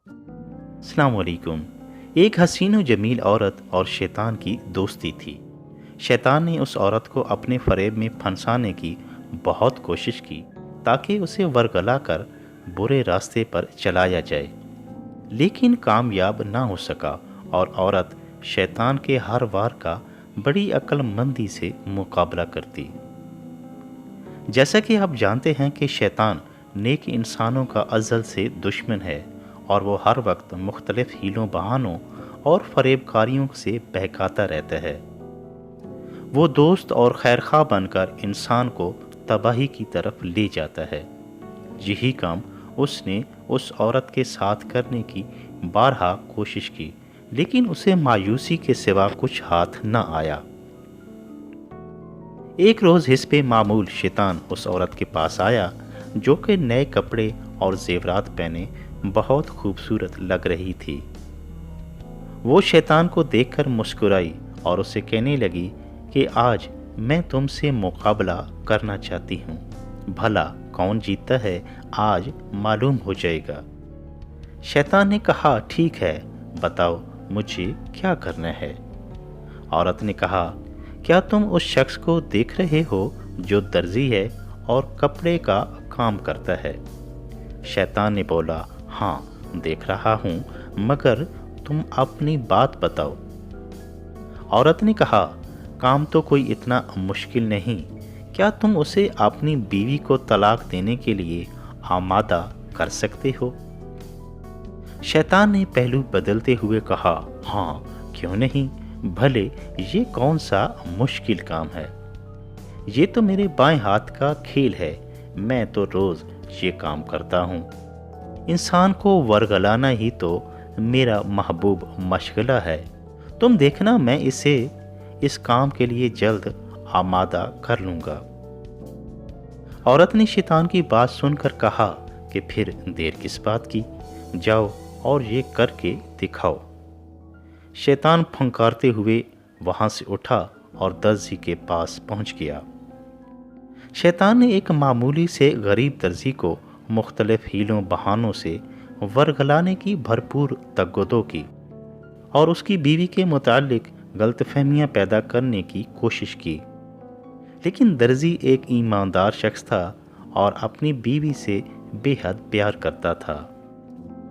अस्सलाम वालेकुम। एक हसीन व जमील औरत और शैतान की दोस्ती थी। शैतान ने उस औरत को अपने फरेब में फंसाने की बहुत कोशिश की ताकि उसे वरगला कर बुरे रास्ते पर चलाया जाए, लेकिन कामयाब ना हो सका और औरत शैतान के हर वार का बड़ी अक्लमंदी से मुकाबला करती। जैसा कि आप जानते हैं कि शैतान नेक इंसानों का अज़ल से दुश्मन है और वो हर वक्त मुख्तलिफ हीलों बहानों और फरेबकारियों से बहकाता रहता है। वो दोस्त और खैरखा बनकर इंसान को तबाही की तरफ ले जाता है। यही काम उसने उस औरत के साथ करने की बारहा कोशिश की, लेकिन उसे मायूसी के सिवा कुछ हाथ न आया। एक रोज़ हिस्बे मामूल शैतान उस औरत के पास आया जो कि नए कपड़े और जेवरात पहने बहुत खूबसूरत लग रही थी। वो शैतान को देखकर मुस्कुराई और उसे कहने लगी कि आज मैं तुमसे मुकाबला करना चाहती हूँ। भला कौन जीतता है आज मालूम हो जाएगा। शैतान ने कहा, ठीक है, बताओ मुझे क्या करना है। औरत ने कहा, क्या तुम उस शख्स को देख रहे हो जो दर्जी है और कपड़े का काम करता है। शैतान ने बोला, हाँ देख रहा हूँ, मगर तुम अपनी बात बताओ। औरत ने कहा, काम तो कोई इतना मुश्किल नहीं, क्या तुम उसे अपनी बीवी को तलाक देने के लिए आमादा कर सकते हो। शैतान ने पहलू बदलते हुए कहा, हाँ क्यों नहीं, भले ये कौन सा मुश्किल काम है। ये तो मेरे बाएं हाथ का खेल है, मैं तो रोज़ ये काम करता हूँ। इंसान को वरगलाना ही तो मेरा महबूब मशगला है। तुम देखना, मैं इसे इस काम के लिए जल्द आमादा कर लूँगा। औरत ने शैतान की बात सुनकर कहा कि फिर देर किस बात की, जाओ और ये करके दिखाओ। शैतान फंकारते हुए वहाँ से उठा और दर्जी के पास पहुँच गया। शैतान ने एक मामूली से गरीब दर्जी को मुख्तलिफ हीलों बहानों से वरगलाने की भरपूर तगदो की और उसकी बीवी के मुतालिक गलतफहमियां पैदा करने की कोशिश की। लेकिन दर्जी एक ईमानदार शख्स था और अपनी बीवी से बेहद प्यार करता था।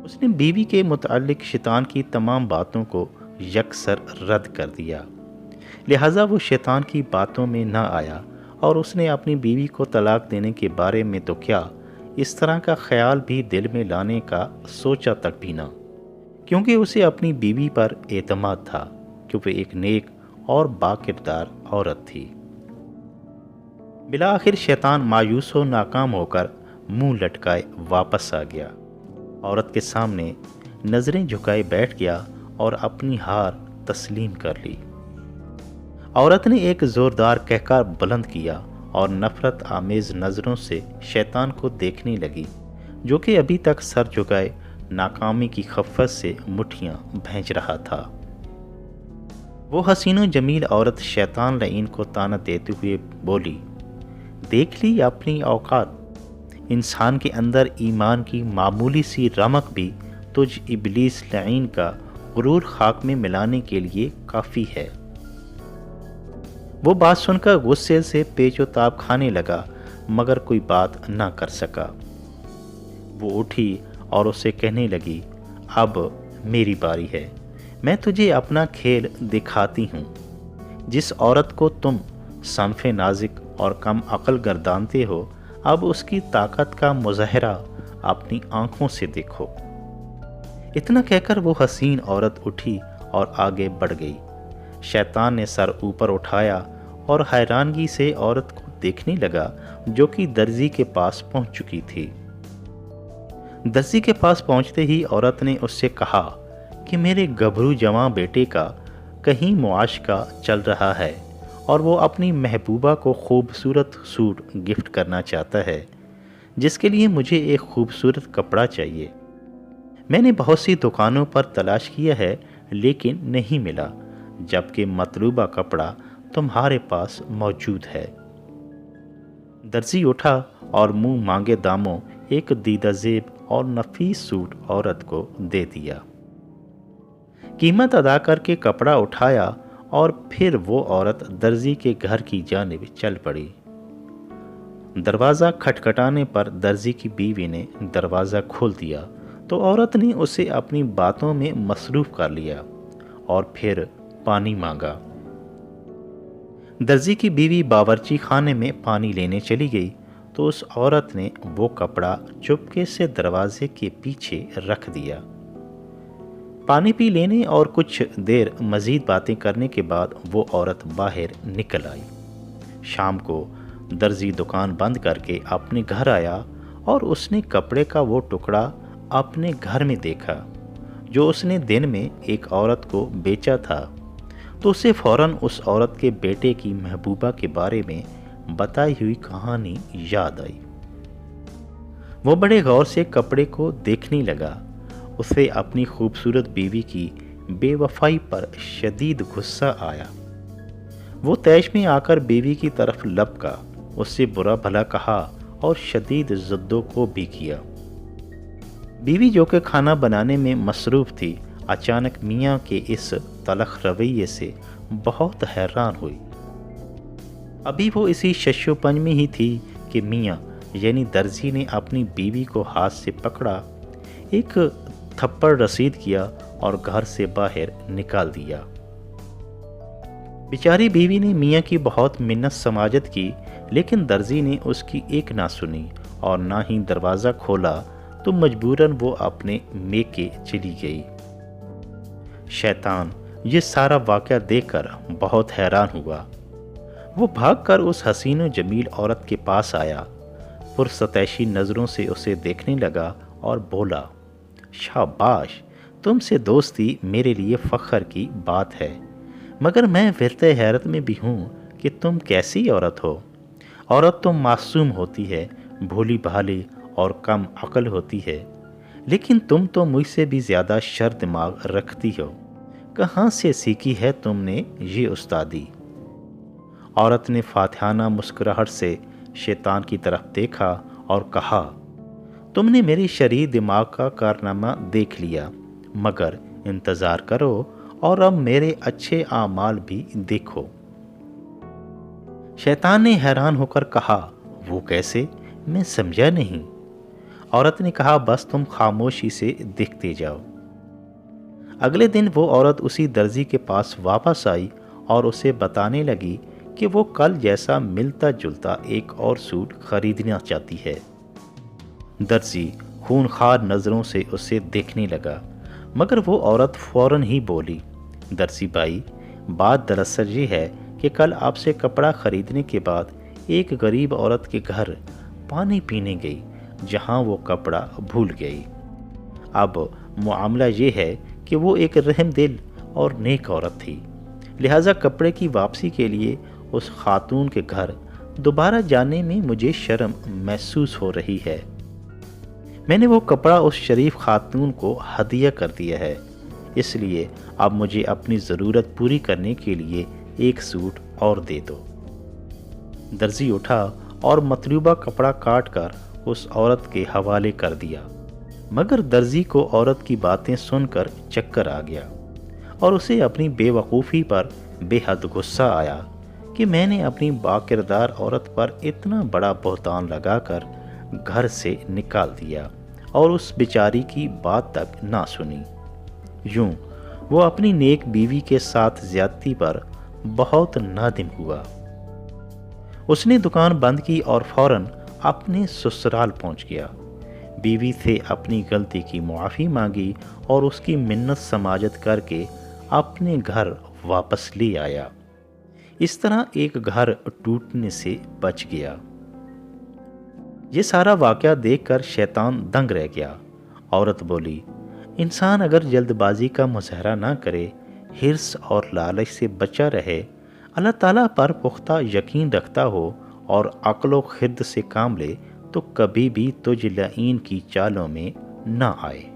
उसने बीवी के मुतालिक शैतान की तमाम बातों को यकसर रद्द कर दिया। लिहाजा वो शैतान की बातों में न आया और उसने अपनी बीवी को तलाक देने के बारे में तो क्या, इस तरह का ख्याल भी दिल में लाने का सोचा तक भी ना, क्योंकि उसे अपनी बीवी पर एतमाद था कि वह एक नेक और बाकिरदार औरत थी। बिला आखिर शैतान मायूस हो नाकाम होकर मुंह लटकाए वापस आ गया। औरत के सामने नज़रें झुकाए बैठ गया और अपनी हार तस्लीम कर ली। औरत ने एक ज़ोरदार कहकार बुलंद किया और नफ़रत आमेज़ नज़रों से शैतान को देखने लगी, जो कि अभी तक सर झुकाए नाकामी की खफ़त से मुट्ठियाँ भींच रहा था। वो हसीनो जमील औरत शैतान लईन को ताना देते हुए बोली, देख ली अपनी औकात। इंसान के अंदर ईमान की मामूली सी रमक भी तुझ इबलीस लईन का गुरूर खाक में मिलाने के लिए काफ़ी है। वो बात सुनकर गुस्से से पेचोताब खाने लगा, मगर कोई बात ना कर सका। वो उठी और उसे कहने लगी, अब मेरी बारी है, मैं तुझे अपना खेल दिखाती हूँ। जिस औरत को तुम सन्फ़े नाजिक और कम अक्ल गर्दानते हो, अब उसकी ताकत का मुज़ाहरा अपनी आंखों से देखो। इतना कहकर वो हसीन औरत उठी और आगे बढ़ गई। शैतान ने सर ऊपर उठाया और हैरानगी से औरत को देखने लगा, जो कि दर्जी के पास पहुंच चुकी थी। दर्जी के पास पहुंचते ही औरत ने उससे कहा कि मेरे गभरू जवां बेटे का कहीं मुआशका चल रहा है और वो अपनी महबूबा को खूबसूरत सूट गिफ्ट करना चाहता है, जिसके लिए मुझे एक खूबसूरत कपड़ा चाहिए। मैंने बहुत सी दुकानों पर तलाश किया है, लेकिन नहीं मिला, जबकि मतलूबा कपड़ा तुम्हारे पास मौजूद है। दर्जी उठा और मुंह मांगे दामों एक दीदा ज़ेब اور نفیس سوٹ عورت کو دے دیا۔ قیمت ادا کر کے کپڑا اٹھایا اور پھر وہ عورت درزی کے گھر کی جانب چل پڑی۔ دروازہ کھٹکھٹانے پر درزی کی بیوی نے دروازہ کھول دیا تو عورت نے اسے اپنی باتوں میں مصروف کر لیا اور پھر پانی مانگا۔ درزی کی بیوی باورچی خانے میں پانی لینے چلی گئی تو اس عورت نے وہ کپڑا چپکے سے دروازے کے پیچھے رکھ دیا۔ پانی پی لینے اور کچھ دیر مزید باتیں کرنے کے بعد وہ عورت باہر نکل آئی۔ شام کو درزی دکان بند کر کے اپنے گھر آیا اور اس نے کپڑے کا وہ ٹکڑا اپنے گھر میں دیکھا جو اس نے دن میں ایک عورت کو بیچا تھا، تو اسے فوراً اس عورت کے بیٹے کی محبوبہ کے بارے میں بتائی ہوئی کہانی یاد آئی۔ وہ بڑے غور سے کپڑے کو دیکھنے لگا۔ اسے اپنی خوبصورت بیوی کی بے وفائی پر شدید غصہ آیا۔ وہ طیش میں آ کر بیوی کی طرف لپکا، اس سے برا بھلا کہا اور شدید زدوں کو بھی کیا۔ بیوی جو کہ کھانا بنانے میں مصروف تھی، اچانک میاں کے اس تلخ رویے سے بہت حیران ہوئی۔ ابھی وہ اسی ششو پنج میں ہی تھی کہ میاں یعنی درزی نے اپنی بیوی کو ہاتھ سے پکڑا، ایک تھپڑ رسید کیا اور گھر سے باہر نکال دیا۔ بیچاری بیوی نے میاں کی بہت منت سماجت کی، لیکن درزی نے اس کی ایک نہ سنی اور نہ ہی دروازہ کھولا، تو مجبوراً وہ اپنے میکے چلی گئی۔ شیطان یہ سارا واقعہ دیکھ کر بہت حیران ہوا۔ وہ بھاگ کر اس حسین و جمیل عورت کے پاس آیا، پرستیشی نظروں سے اسے دیکھنے لگا اور بولا، شاباش، تم سے دوستی میرے لیے فخر کی بات ہے، مگر میں ورتے حیرت میں بھی ہوں کہ تم کیسی عورت ہو۔ عورت تو معصوم ہوتی ہے، بھولی بھالی اور کم عقل ہوتی ہے، لیکن تم تو مجھ سے بھی زیادہ شر دماغ رکھتی ہو۔ کہاں سے سیکھی ہے تم نے یہ استادی؟ عورت نے فاتحانہ مسکراہٹ سے شیطان کی طرف دیکھا اور کہا، تم نے میری شریر دماغ کا کارنامہ دیکھ لیا، مگر انتظار کرو اور اب میرے اچھے اعمال بھی دیکھو۔ شیطان نے حیران ہو کر کہا، وہ کیسے؟ میں سمجھا نہیں۔ عورت نے کہا، بس تم خاموشی سے دیکھتے جاؤ۔ اگلے دن وہ عورت اسی درزی کے پاس واپس آئی اور اسے بتانے لگی کہ وہ کل جیسا ملتا جلتا ایک اور سوٹ خریدنا چاہتی ہے۔ درزی خونخوار نظروں سے اسے دیکھنے لگا، مگر وہ عورت فوراً ہی بولی، درزی بھائی، بات دراصل یہ ہے کہ کل آپ سے کپڑا خریدنے کے بعد ایک غریب عورت کے گھر پانی پینے گئی، جہاں وہ کپڑا بھول گئی۔ اب معاملہ یہ ہے کہ وہ ایک رحم دل اور نیک عورت تھی، لہٰذا کپڑے کی واپسی کے لیے اس خاتون کے گھر دوبارہ جانے میں مجھے شرم محسوس ہو رہی ہے۔ میں نے وہ کپڑا اس شریف خاتون کو ہدیہ کر دیا ہے، اس لیے اب مجھے اپنی ضرورت پوری کرنے کے لیے ایک سوٹ اور دے دو۔ درزی اٹھا اور مطلوبہ کپڑا کاٹ کر اس عورت کے حوالے کر دیا، مگر درزی کو عورت کی باتیں سن کر چکر آ گیا اور اسے اپنی بے وقوفی پر بے حد غصہ آیا کہ میں نے اپنی باکردار عورت پر اتنا بڑا بہتان لگا کر گھر سے نکال دیا اور اس بیچاری کی بات تک نہ سنی۔ یوں وہ اپنی نیک بیوی کے ساتھ زیادتی پر بہت نادم ہوا۔ اس نے دکان بند کی اور فوراً اپنے سسرال پہنچ گیا۔ بیوی سے اپنی غلطی کی معافی مانگی اور اس کی منت سماجت کر کے اپنے گھر واپس لے آیا۔ اس طرح ایک گھر ٹوٹنے سے بچ گیا۔ یہ سارا واقعہ دیکھ کر شیطان دنگ رہ گیا۔ عورت بولی، انسان اگر جلد بازی کا مظاہرہ نہ کرے، حرص اور لالچ سے بچا رہے، اللہ تعالیٰ پر پختہ یقین رکھتا ہو اور عقل و خرد سے کام لے، تو کبھی بھی تجھ لعین کی چالوں میں نہ آئے۔